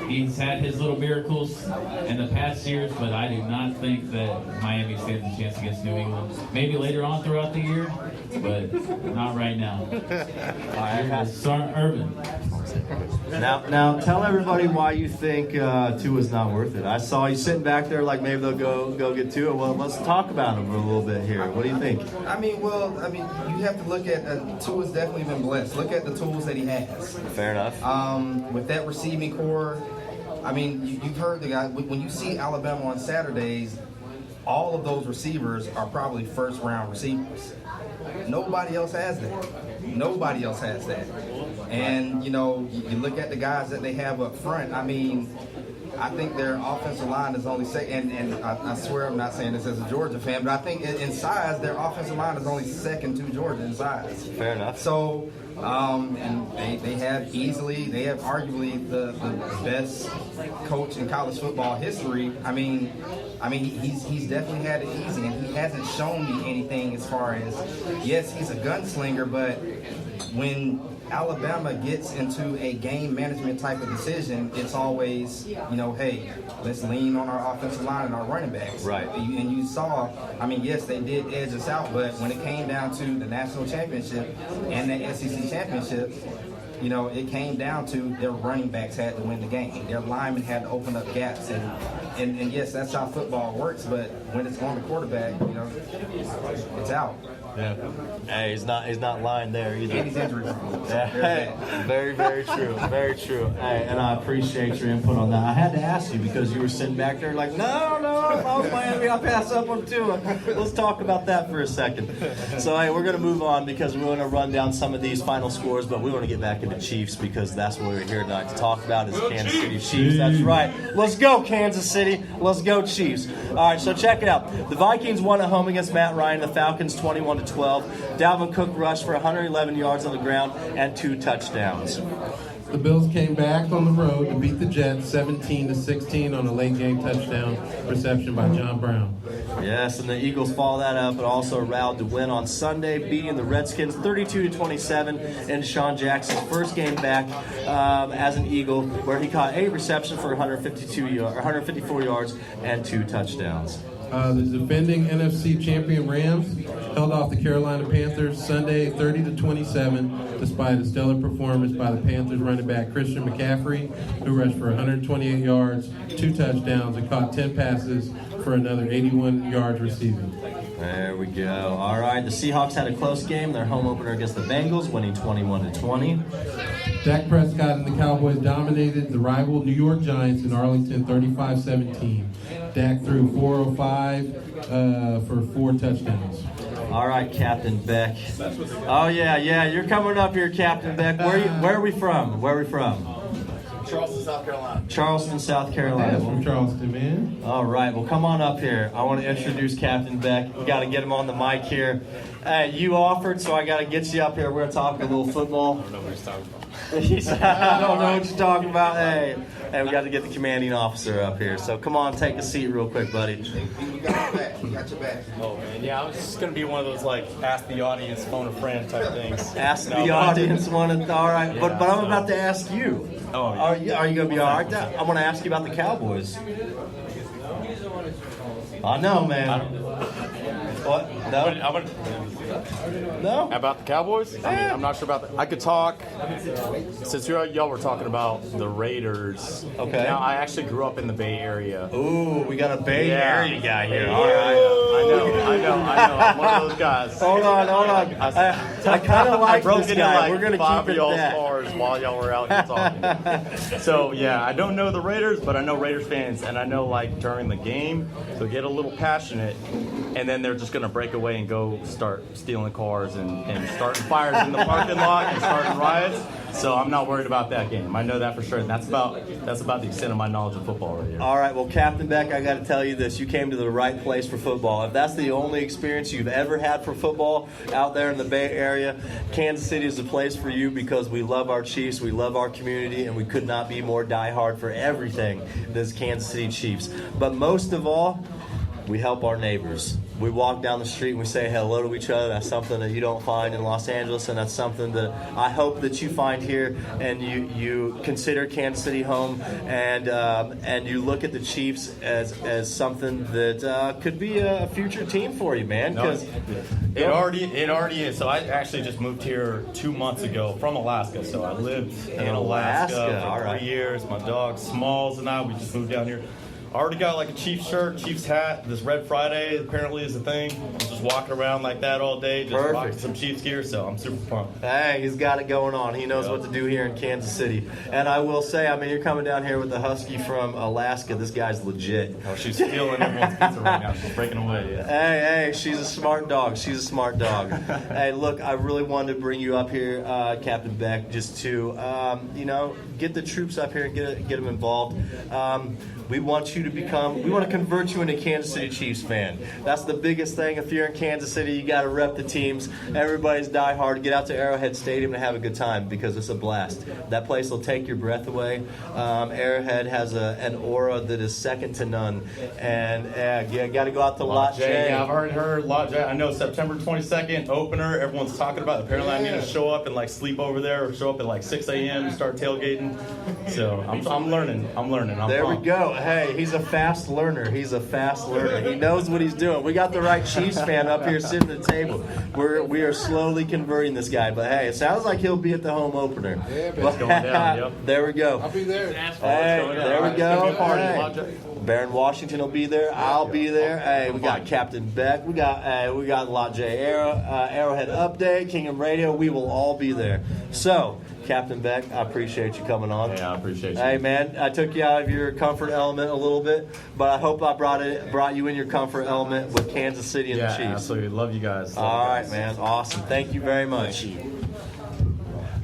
He's had his little miracles in the past years, but I do not think that Miami stands a chance against New England. Maybe later on throughout the year, but not right now. Start Urban. Now, tell everybody why you think Tua's not worth it. I saw you sitting back there like maybe they'll go get Tua. Well, let's talk about him for a little bit here. What do you think? I mean, you have to look at Tua's definitely been blessed. Look at the tools that he has. Fair enough. With that receiving core, I mean, you've heard the guy. When you see Alabama on Saturdays, all of those receivers are probably first-round receivers. Nobody else has that. Nobody else has that. And, you look at the guys that they have up front. I mean, I think their offensive line is only second, and I swear I'm not saying this as a Georgia fan, but I think in size, their offensive line is only second to Georgia in size. Fair enough. So, and they have arguably the best coach in college football history. I mean, he's definitely had it easy, and he hasn't shown me anything as far as, yes, he's a gunslinger, but when Alabama gets into a game management type of decision, it's always, hey, let's lean on our offensive line and our running backs. Right. And you saw, yes, they did edge us out, but when it came down to the national championship and the SEC championship, it came down to their running backs had to win the game. Their linemen had to open up gaps. And yes, that's how football works, but when it's on the quarterback, it's out. Yeah. Hey, he's not lying there either. And he's injury prone. Yeah. Hey, very, very true. Very true. Hey, and I appreciate your input on that. I had to ask you because you were sitting back there like, no, if I was Miami, I'll pass up on two. Let's talk about that for a second. So, hey, we're going to move on because we're going to run down some of these final scores, but we want to get back into Chiefs because that's what we're here tonight to talk about is Kansas City Chiefs. That's right. Let's go, Kansas City. Let's go, Chiefs. All right, so check it out. The Vikings won at home against Matt Ryan. The Falcons 21-12. Dalvin Cook rushed for 111 yards on the ground and 2 touchdowns. The Bills came back on the road to beat the Jets 17-16 on a late game touchdown reception by John Brown. Yes, and the Eagles follow that up, but also rallied to win on Sunday, beating the Redskins 32-27 in Deshaun Jackson's first game back as an Eagle, where he caught 8 receptions for 154 yards and 2 touchdowns. The defending NFC champion Rams held off the Carolina Panthers Sunday 30-27, despite a stellar performance by the Panthers running back Christian McCaffrey, who rushed for 128 yards, 2 touchdowns, and caught 10 passes for another 81 yards receiving. There we go. All right, the Seahawks had a close game. Their home opener against the Bengals, winning 21-20. Dak Prescott and the Cowboys dominated the rival New York Giants in Arlington 35-17. Dak threw 405 for 4 touchdowns. All right, Captain Beck. Oh, yeah, you're coming up here, Captain Beck. Where are we from? Charleston, South Carolina. Charleston, South Carolina. From Charleston, man. All right, well, come on up here. I want to introduce Captain Beck. We got to get him on the mic here. You offered, so I got to get you up here. We're going to talk a little football. I don't know what he's talking about. He said, I don't know what you're talking about. Hey, we got to get the commanding officer up here. So come on, take a seat real quick, buddy. We got your back. We got your back. Oh, man. Yeah, I was just going to be one of those, ask the audience, phone a friend type things. Ask the audience one. All right, yeah, but I'm about to ask you. Oh, yeah. Are you going to be all right? I want to ask you about the Cowboys. I know, man. What? No? No? About the Cowboys? I mean, I'm not sure about that. I could talk, since y'all were talking about the Raiders. Okay. Now, I actually grew up in the Bay Area. Ooh, we got a Bay Area guy here. Yeah. All right. I know. I'm one of those guys. Hold on. I kind of like broke this into guy. We're going to five keep of it y'all's that. cars while y'all were out here talking. So, yeah, I don't know the Raiders, but I know Raiders fans, and I know, during the game, they'll get a little passionate, and then they're just going to break away and go start stealing cars and starting fires in the parking lot and starting riots. So I'm not worried about that game. I know that for sure. And that's about the extent of my knowledge of football right here. All right, well, Captain Beck, I got to tell you this. You came to the right place for football. If that's the only experience you've ever had for football out there in the Bay Area, Kansas City is the place for you because we love our Chiefs, we love our community, and we could not be more diehard for everything than Kansas City Chiefs. But most of all, we help our neighbors. We walk down the street and we say hello to each other. That's something that you don't find in Los Angeles, and that's something that I hope that you find here, and you consider Kansas City home, and you look at the Chiefs as something that could be a future team for you, man. Because it already is. So I actually just moved here 2 months ago from Alaska. So I lived in Alaska for 3 years. My dog Smalls and I, we just moved down here. already got like a Chiefs shirt, Chiefs hat. This Red Friday apparently is a thing. I'm just walking around like that all day, just Perfect. rocking some Chiefs gear, so I'm super pumped. Hey, he's got it going on. He knows what to do here in Kansas City. And I will say, I mean, you're coming down here with the husky from Alaska. This guy's legit. Oh, she's stealing everyone's pizza right now. She's breaking away. Yeah. Hey, she's a smart dog. She's a smart dog. Hey, look, I really wanted to bring you up here, Captain Beck, just to, get the troops up here and get them involved. We want you to we want to convert you into a Kansas City Chiefs fan. That's the biggest thing. If you're in Kansas City, you got to rep the teams. Everybody's die hard. Get out to Arrowhead Stadium and have a good time because it's a blast. That place will take your breath away. Arrowhead has an aura that is second to none. And you got to go out to Lot J. Yeah, I've already heard Lot J. I know September 22nd, opener. Everyone's talking about it. Apparently I need to show up and like sleep over there or show up at like 6 a.m. and start tailgating. So I'm learning. There we go. Hey, he's a fast learner. He knows what he's doing. We got the right Chiefs fan up here sitting at the table. We are slowly converting this guy. But hey, it sounds like he'll be at the home opener. Yeah, It's going down, yep. There we go. I'll be there. Hey, there we go. Hey. Baron Washington will be there. I'll be there. Hey, we got Captain Beck. We got Lot J Arrowhead Update, Kingdom Radio. We will all be there. So, Captain Beck, I appreciate you coming on. Yeah, I appreciate you. Hey, man, I took you out of your comfort element a little bit, but I hope I brought you in your comfort element with Kansas City and the Chiefs. Absolutely. Love you guys. All right, man. Awesome. Thank you very much.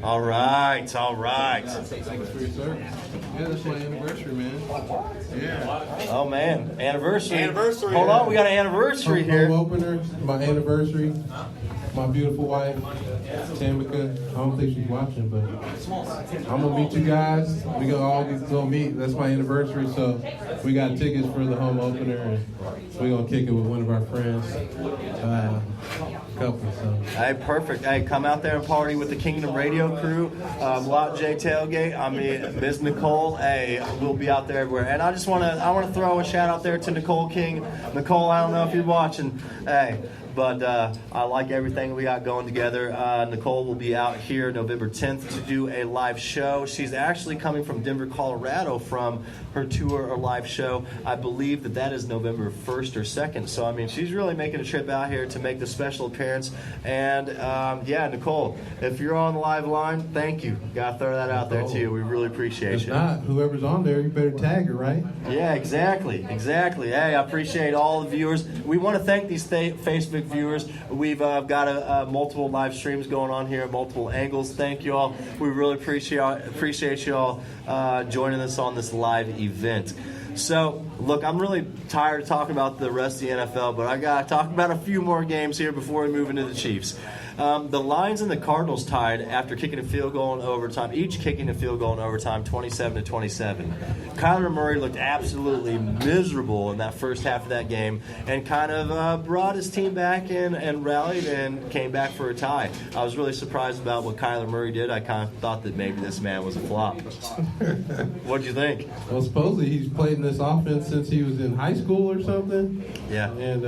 All right. Thanks for your service. Yeah, that's my anniversary, man. Yeah. Oh, man. Anniversary. Anniversary. Hold on. We got an anniversary here. Home opener, my anniversary. My beautiful wife, Tamika. I don't think she's watching, but I'm gonna meet you guys. We gonna all go meet. That's my anniversary, so we got tickets for the home opener, and we're gonna kick it with one of our friends. Couple. So. Hey, perfect. Hey, come out there and party with the Kingdom Radio crew. Lot J Tailgate. I mean, Ms. Nicole. Hey, we'll be out there everywhere. And I want to throw a shout out there to Nicole King. Nicole, I don't know if you're watching. Hey. But I like everything we got going together. Nicole will be out here November 10th to do a live show. She's actually coming from Denver, Colorado from her tour or live show. I believe that is November 1st or 2nd. So, I mean, she's really making a trip out here to make the special appearance. And, Nicole, if you're on the live line, thank you. Got to throw that out there, too. We really appreciate If you. not, whoever's on there, you better tag her, right? Yeah, exactly. Hey, I appreciate all the viewers. We want to thank these Facebook viewers. We've got multiple live streams going on here, multiple angles. Thank you all. We really appreciate you all joining us on this live event. So, look, I'm really tired of talking about the rest of the NFL, but I got to talk about a few more games here before we move into the Chiefs. The Lions and the Cardinals tied after kicking a field goal in overtime, each kicking a field goal in overtime, 27-27. Kyler Murray looked absolutely miserable in that first half of that game and kind of brought his team back in and rallied and came back for a tie. I was really surprised about what Kyler Murray did. I kind of thought that maybe this man was a flop. What did you think? Well, supposedly he's played in this offense since he was in high school or something. Yeah. And,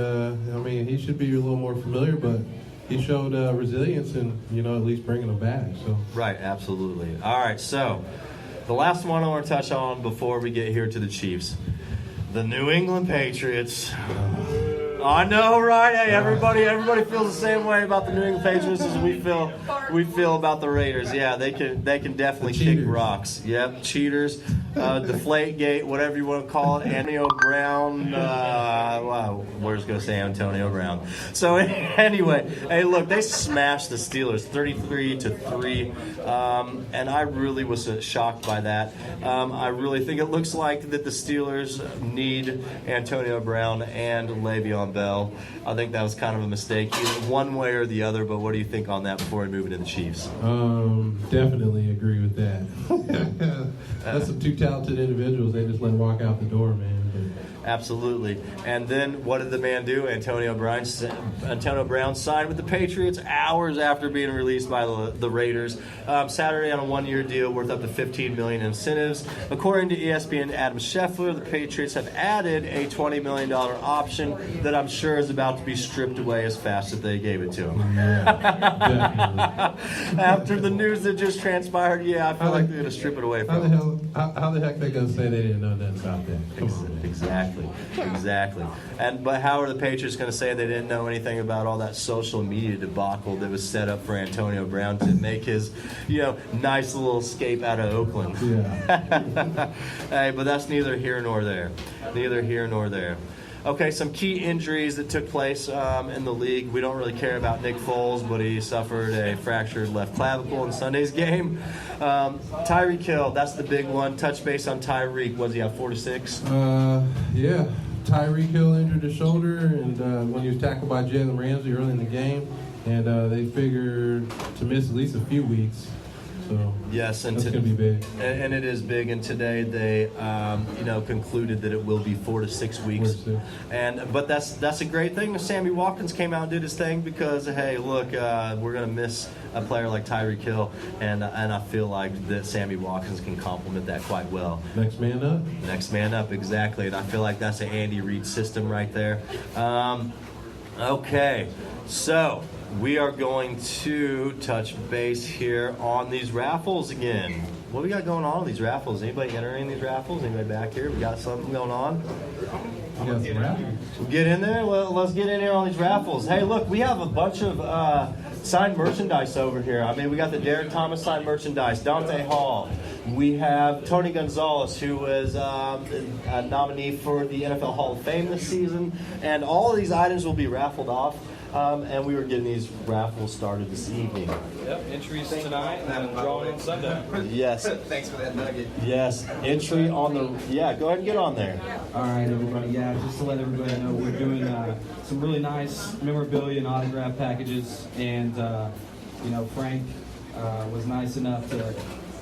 he should be a little more familiar, but he showed resilience and, at least bringing them back. So. Right, absolutely. All right, so the last one I want to touch on before we get here to the Chiefs. The New England Patriots. I know, right? Hey, everybody feels the same way about the New England Patriots as we feel about the Raiders. Yeah, they can definitely kick rocks. Yep, cheaters, Deflategate, whatever you want to call it. Antonio Brown. We're just gonna say Antonio Brown. So anyway, hey, look, they smashed the Steelers 33-3, and I really was shocked by that. I really think it looks like that the Steelers need Antonio Brown and Le'Veon Bell. I think that was kind of a mistake, either one way or the other. But what do you think on that before we move into the Chiefs? Definitely agree with that. That's some two talented individuals. They just let walk out the door, man. Absolutely. And then what did the man do? Antonio Brown signed with the Patriots hours after being released by the Raiders. Saturday on a one-year deal worth up to $15 million in incentives. According to ESPN Adam Scheffler, the Patriots have added a $20 million option that I'm sure is about to be stripped away as fast as they gave it to him. Yeah, After the news that just transpired, I feel like they're going to strip it away from him. How the heck they gonna say they didn't know nothing about that? Come on, man. Exactly. But how are the Patriots going to say they didn't know anything about all that social media debacle that was set up for Antonio Brown to make his, nice little escape out of Oakland? Yeah. Hey, but that's neither here nor there. Okay, some key injuries that took place in the league. We don't really care about Nick Foles, but he suffered a fractured left clavicle in Sunday's game. Tyreek Hill, that's the big one. Touch base on Tyreek. Was he at 4 to 6? Yeah. Tyreek Hill injured his shoulder, and when he was tackled by Jalen Ramsey early in the game, and they figured to miss at least a few weeks. So yes, and that's going to be big. And it is big. And today they, concluded that it will be 4 to 6 weeks. But that's a great thing. Sammy Watkins came out and did his thing because, hey, look, we're going to miss a player like Tyreek Hill, and I feel like that Sammy Watkins can complement that quite well. Next man up. Next man up, exactly. And I feel like that's an Andy Reid system right there. Okay, so we are going to touch base here on these raffles again. What we got going on in these raffles? Anybody entering these raffles? Anybody back here? We got something going on? You got some raffles? We'll get in there? Well, let's get in here on these raffles. Hey, look, we have a bunch of signed merchandise over here. I mean, we got the Derek Thomas signed merchandise, Dante Hall. We have Tony Gonzalez, who was a nominee for the NFL Hall of Fame this season. And all of these items will be raffled off. And we were getting these raffles started this evening. Yep, entries tonight and drawing on Sunday. Yes. Thanks for that nugget. Yes, entry on the... Yeah, go ahead and get on there. All right, everybody. Yeah, just to let everybody know, we're doing some really nice memorabilia and autograph packages. And, Frank was nice enough to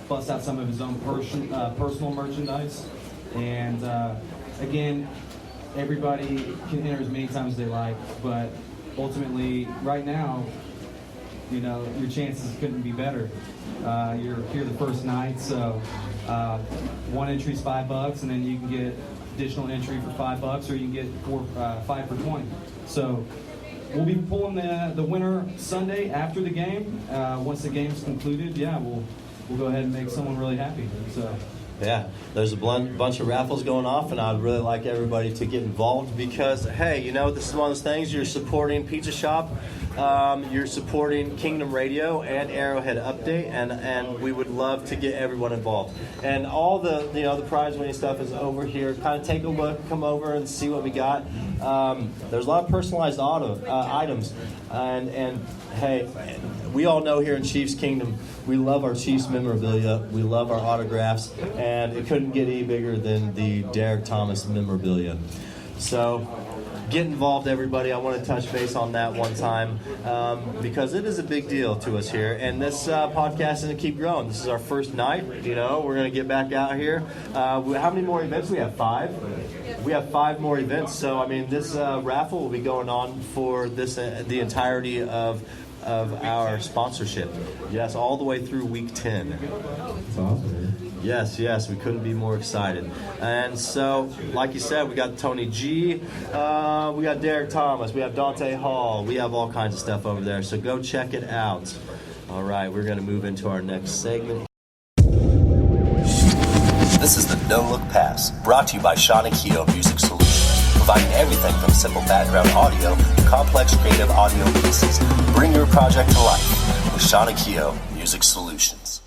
bust out some of his own personal merchandise. And, again, everybody can enter as many times as they like, but ultimately, right now, your chances couldn't be better. You're here the first night, so one entry is $5, and then you can get additional entry for $5, or you can get 5 for 20. So we'll be pulling the winner Sunday after the game. Once the game's concluded, we'll go ahead and make someone really happy. So. Yeah, there's a bunch of raffles going off, and I'd really like everybody to get involved because, hey, this is one of those things. You're supporting Pizza Shop, you're supporting Kingdom Radio and Arrowhead Update, and we would love to get everyone involved. And all the the prize winning stuff is over here. Kind of take a look, come over and see what we got. There's a lot of personalized items, and hey, we all know here in Chiefs Kingdom, we love our Chiefs memorabilia, we love our autographs, and it couldn't get any bigger than the Derek Thomas memorabilia. So get involved, everybody. I want to touch base on that one time because it is a big deal to us here. And this podcast is going to keep growing. This is our first night. We're going to get back out here. How many more events? We have 5. We have 5 more events. So, I mean, this raffle will be going on for the entirety of our sponsorship. Yes, all the way through week 10. That's awesome. Yes, we couldn't be more excited. And so, like you said, we got Tony G, we got Derek Thomas, we have Dante Hall, we have all kinds of stuff over there. So go check it out. All right, we're going to move into our next segment. This is the No Look Pass, brought to you by Sean and Keogh Music Solutions, providing everything from simple background audio to complex creative audio pieces. Bring your project to life with Sean and Keogh Music Solutions.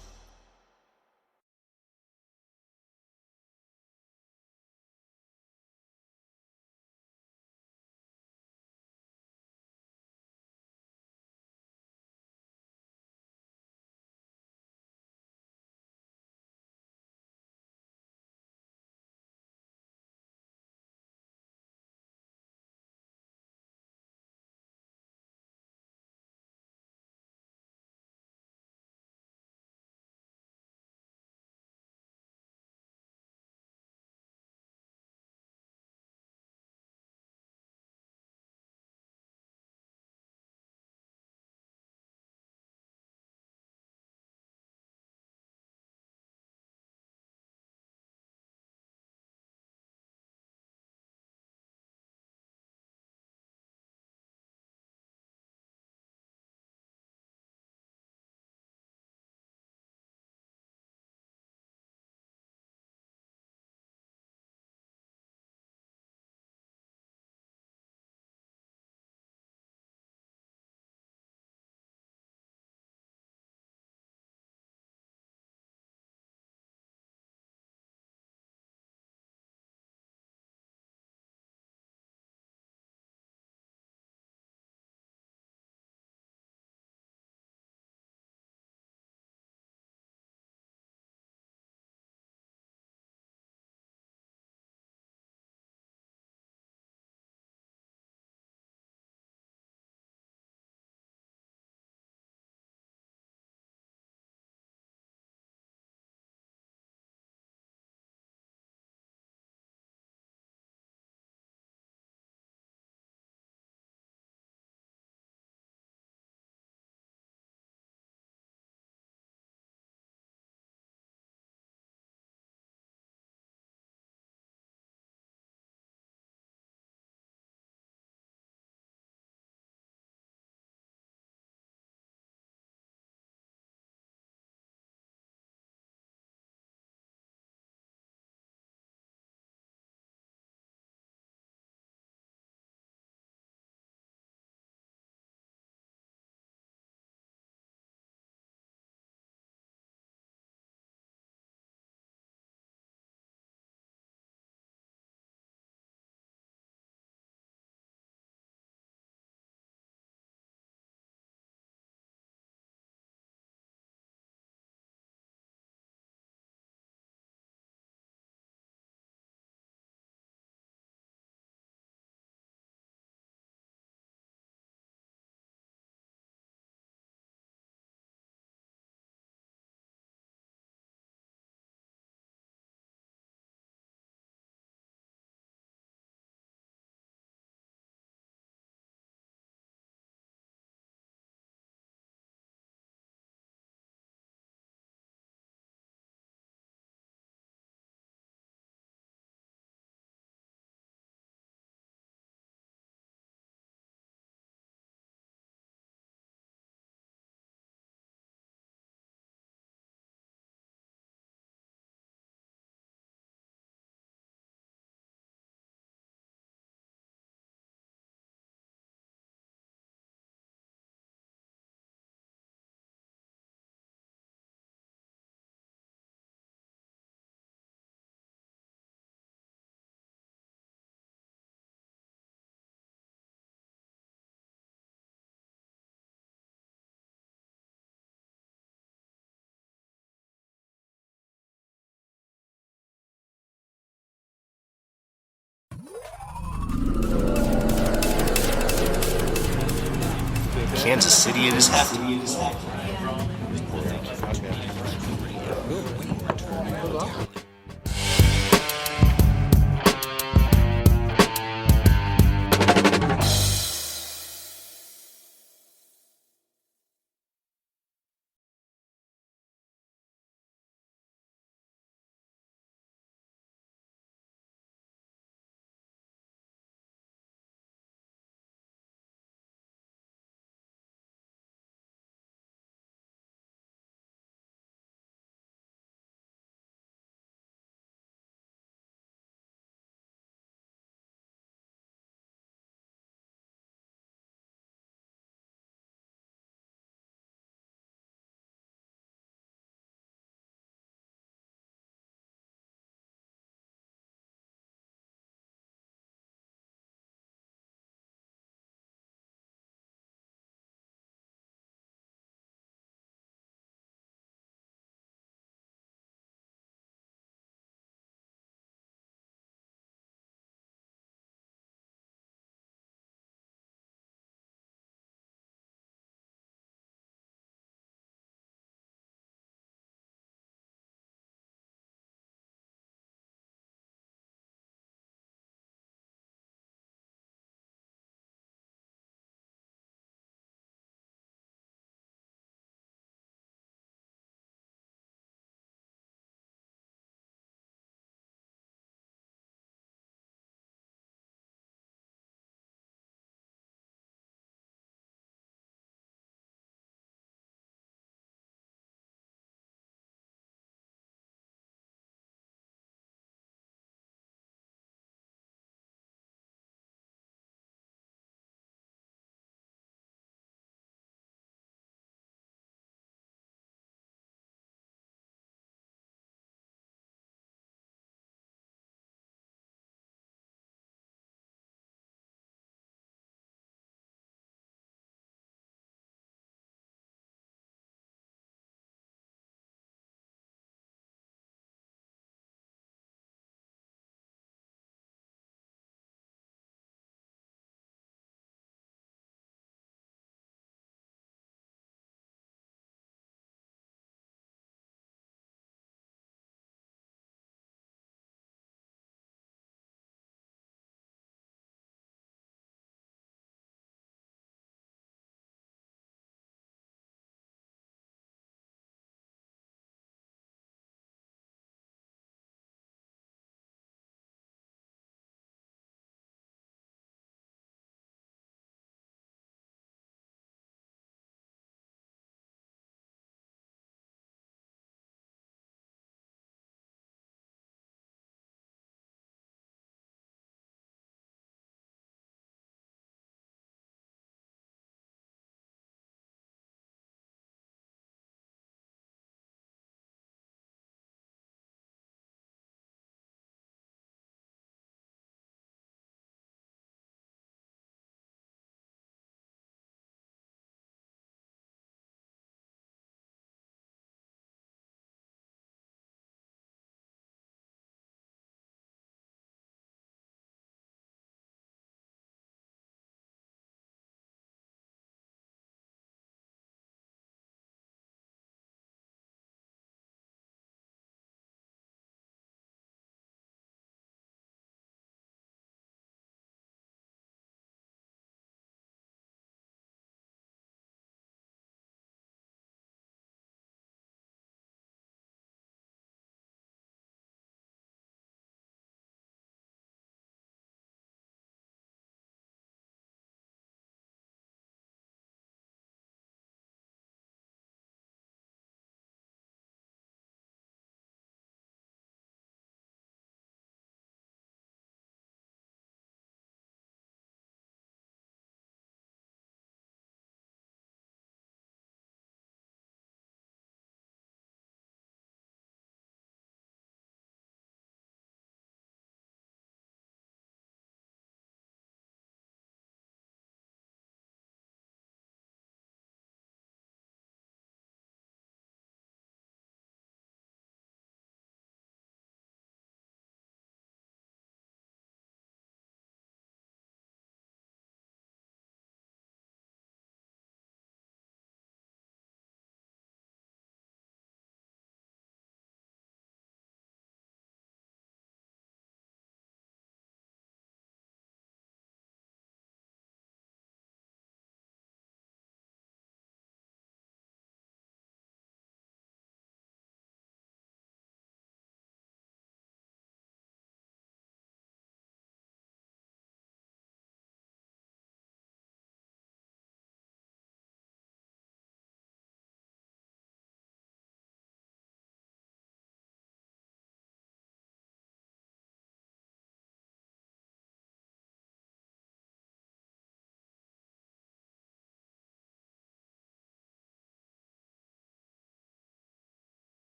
Kansas City it is halftime.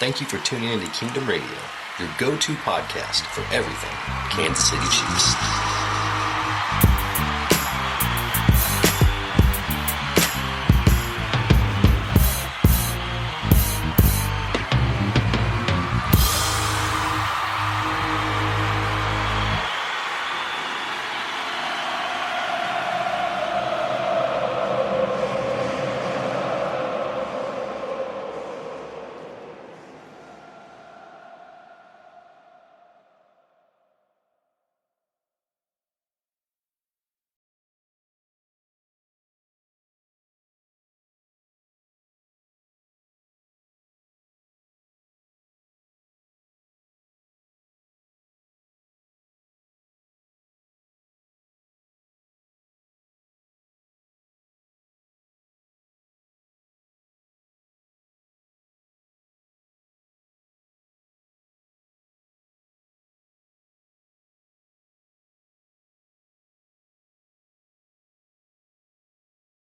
Thank you for tuning in to Kingdom Radio, your go-to podcast for everything Kansas City Chiefs.